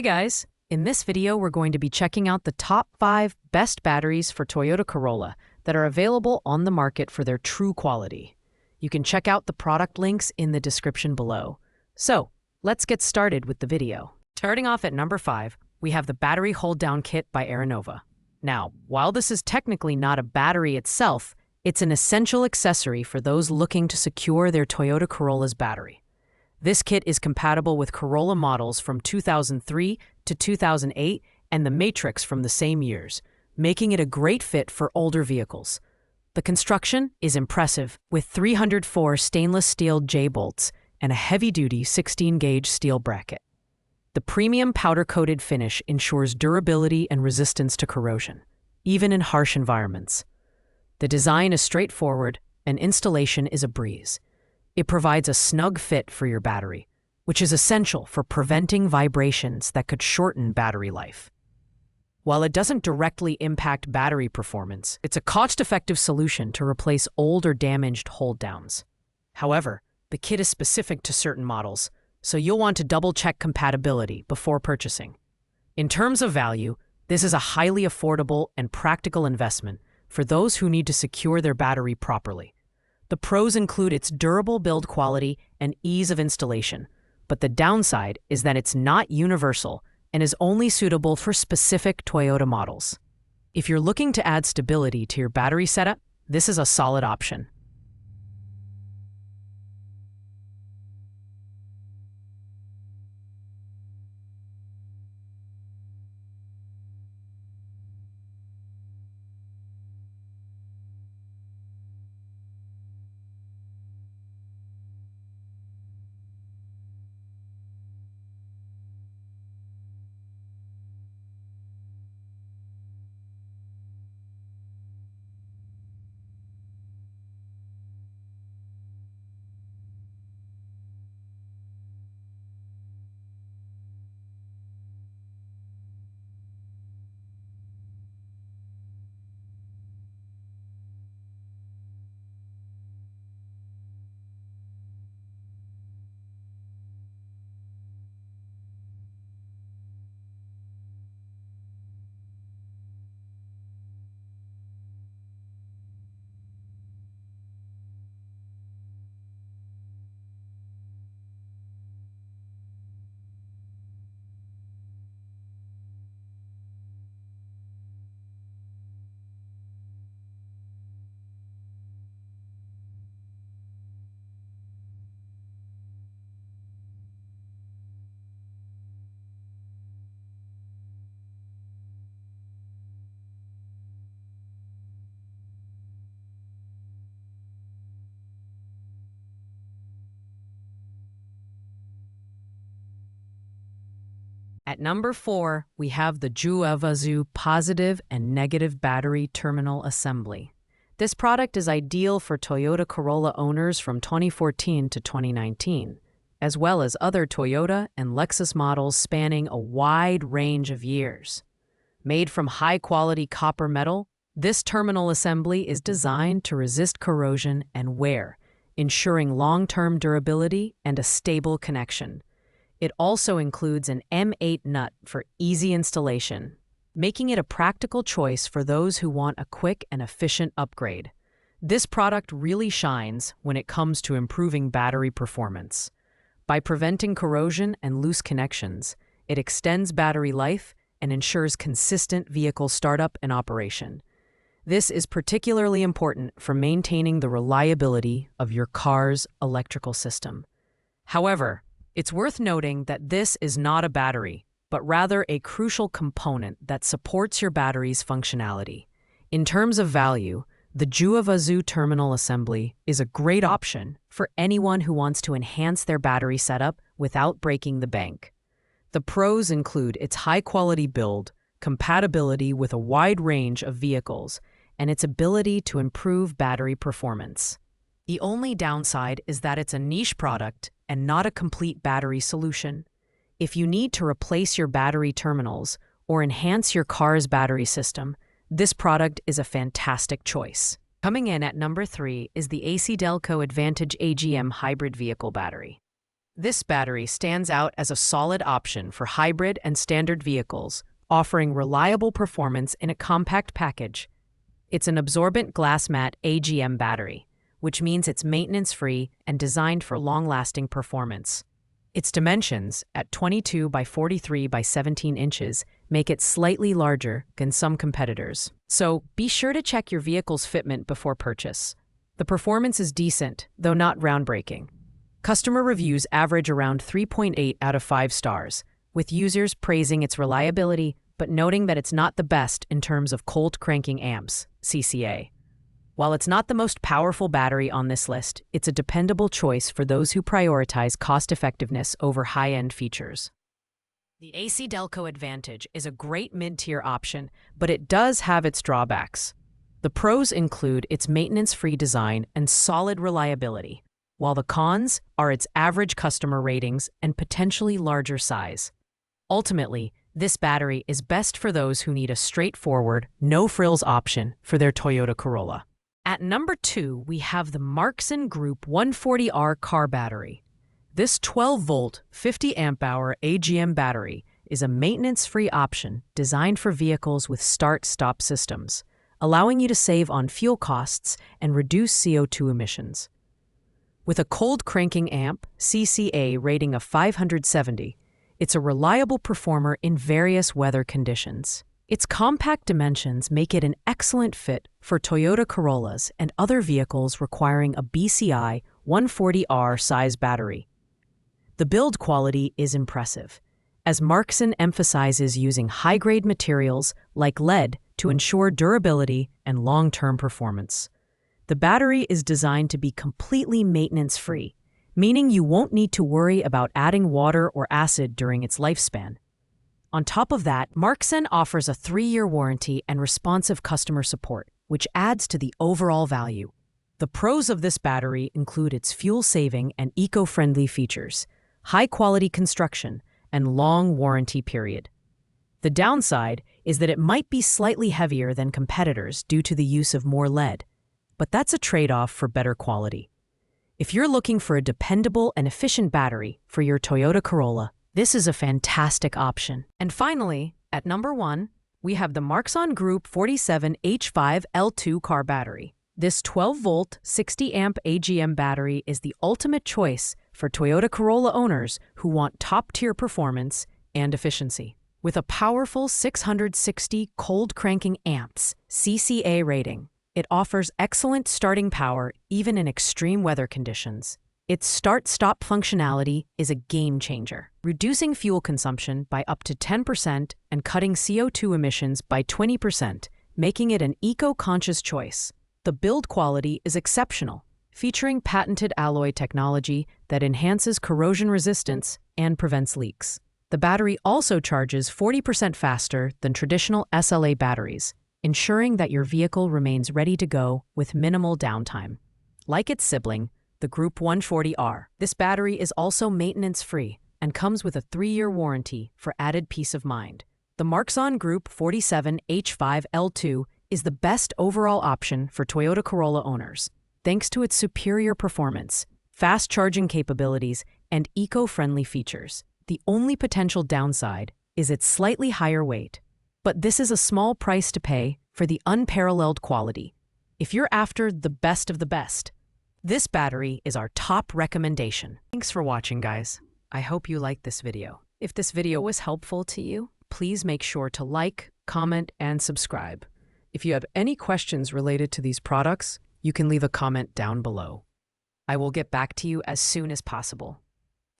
Hey guys, in this video we're going to be checking out the top 5 best batteries for Toyota Corolla that are available on the market for their true quality. You can check out the product links in the description below. So, let's get started with the video. Starting off at number 5, we have the Battery Hold Down Kit by Aeronova. Now, while this is technically not a battery itself, it's an essential accessory for those looking to secure their Toyota Corolla's battery. This kit is compatible with Corolla models from 2003 to 2008 and the Matrix from the same years, making it a great fit for older vehicles. The construction is impressive, with 304 stainless steel J-bolts and a heavy-duty 16-gauge steel bracket. The premium powder-coated finish ensures durability and resistance to corrosion, even in harsh environments. The design is straightforward, and installation is a breeze. It provides a snug fit for your battery, which is essential for preventing vibrations that could shorten battery life. While it doesn't directly impact battery performance, it's a cost-effective solution to replace old or damaged hold-downs. However, the kit is specific to certain models, so you'll want to double-check compatibility before purchasing. In terms of value, this is a highly affordable and practical investment for those who need to secure their battery properly. The pros include its durable build quality and ease of installation, but the downside is that it's not universal and is only suitable for specific Toyota models. If you're looking to add stability to your battery setup, this is a solid option. At number 4, we have the Juavazu positive and negative battery terminal assembly. This product is ideal for Toyota Corolla owners from 2014 to 2019, as well as other Toyota and Lexus models spanning a wide range of years. Made from high-quality copper metal, this terminal assembly is designed to resist corrosion and wear, ensuring long-term durability and a stable connection. It also includes an M8 nut for easy installation, making it a practical choice for those who want a quick and efficient upgrade. This product really shines when it comes to improving battery performance. By preventing corrosion and loose connections, it extends battery life and ensures consistent vehicle startup and operation. This is particularly important for maintaining the reliability of your car's electrical system. However, it's worth noting that this is not a battery, but rather a crucial component that supports your battery's functionality. In terms of value, the Juavazu terminal assembly is a great option for anyone who wants to enhance their battery setup without breaking the bank. The pros include its high-quality build, compatibility with a wide range of vehicles, and its ability to improve battery performance. The only downside is that it's a niche product and not a complete battery solution. If you need to replace your battery terminals or enhance your car's battery system, this product is a fantastic choice. Coming in at number 3 is the AC Delco Advantage AGM Hybrid Vehicle Battery. This battery stands out as a solid option for hybrid and standard vehicles, offering reliable performance in a compact package. It's an absorbent glass mat AGM battery, which means it's maintenance-free and designed for long-lasting performance. Its dimensions, at 22 by 43 by 17 inches, make it slightly larger than some competitors. So be sure to check your vehicle's fitment before purchase. The performance is decent, though not groundbreaking. Customer reviews average around 3.8 out of 5 stars, with users praising its reliability but noting that it's not the best in terms of cold cranking amps, CCA. While it's not the most powerful battery on this list, it's a dependable choice for those who prioritize cost-effectiveness over high-end features. The AC Delco Advantage is a great mid-tier option, but it does have its drawbacks. The pros include its maintenance-free design and solid reliability, while the cons are its average customer ratings and potentially larger size. Ultimately, this battery is best for those who need a straightforward, no-frills option for their Toyota Corolla. At number 2, we have the Markson Group 140R car battery. This 12-volt, 50-amp-hour AGM battery is a maintenance-free option designed for vehicles with start-stop systems, allowing you to save on fuel costs and reduce CO2 emissions. With a cold cranking amp CCA rating of 570, it's a reliable performer in various weather conditions. Its compact dimensions make it an excellent fit for Toyota Corollas and other vehicles requiring a BCI 140R size battery. The build quality is impressive, as Markson emphasizes using high-grade materials like lead to ensure durability and long-term performance. The battery is designed to be completely maintenance-free, meaning you won't need to worry about adding water or acid during its lifespan. On top of that, Markson offers a 3-year warranty and responsive customer support, which adds to the overall value. The pros of this battery include its fuel-saving and eco-friendly features, high-quality construction, and long warranty period. The downside is that it might be slightly heavier than competitors due to the use of more lead, but that's a trade-off for better quality. If you're looking for a dependable and efficient battery for your Toyota Corolla, this is a fantastic option. And finally, at number 1, we have the Markson Group 47H5L2 car battery. This 12-volt, 60-amp AGM battery is the ultimate choice for Toyota Corolla owners who want top-tier performance and efficiency. With a powerful 660 cold cranking amps CCA rating, it offers excellent starting power even in extreme weather conditions. Its start-stop functionality is a game-changer, reducing fuel consumption by up to 10% and cutting CO2 emissions by 20%, making it an eco-conscious choice. The build quality is exceptional, featuring patented alloy technology that enhances corrosion resistance and prevents leaks. The battery also charges 40% faster than traditional SLA batteries, ensuring that your vehicle remains ready to go with minimal downtime. Like its sibling, the Group 140R, this battery is also maintenance-free and comes with a 3-year warranty for added peace of mind. The Markson Group 47H5L2 is the best overall option for Toyota Corolla owners, thanks to its superior performance, fast charging capabilities, and eco-friendly features. The only potential downside is its slightly higher weight. But this is a small price to pay for the unparalleled quality. If you're after the best of the best, this battery is our top recommendation. Thanks for watching, guys. I hope you liked this video. If this video was helpful to you, please make sure to like, comment, and subscribe. If you have any questions related to these products, you can leave a comment down below. I will get back to you as soon as possible.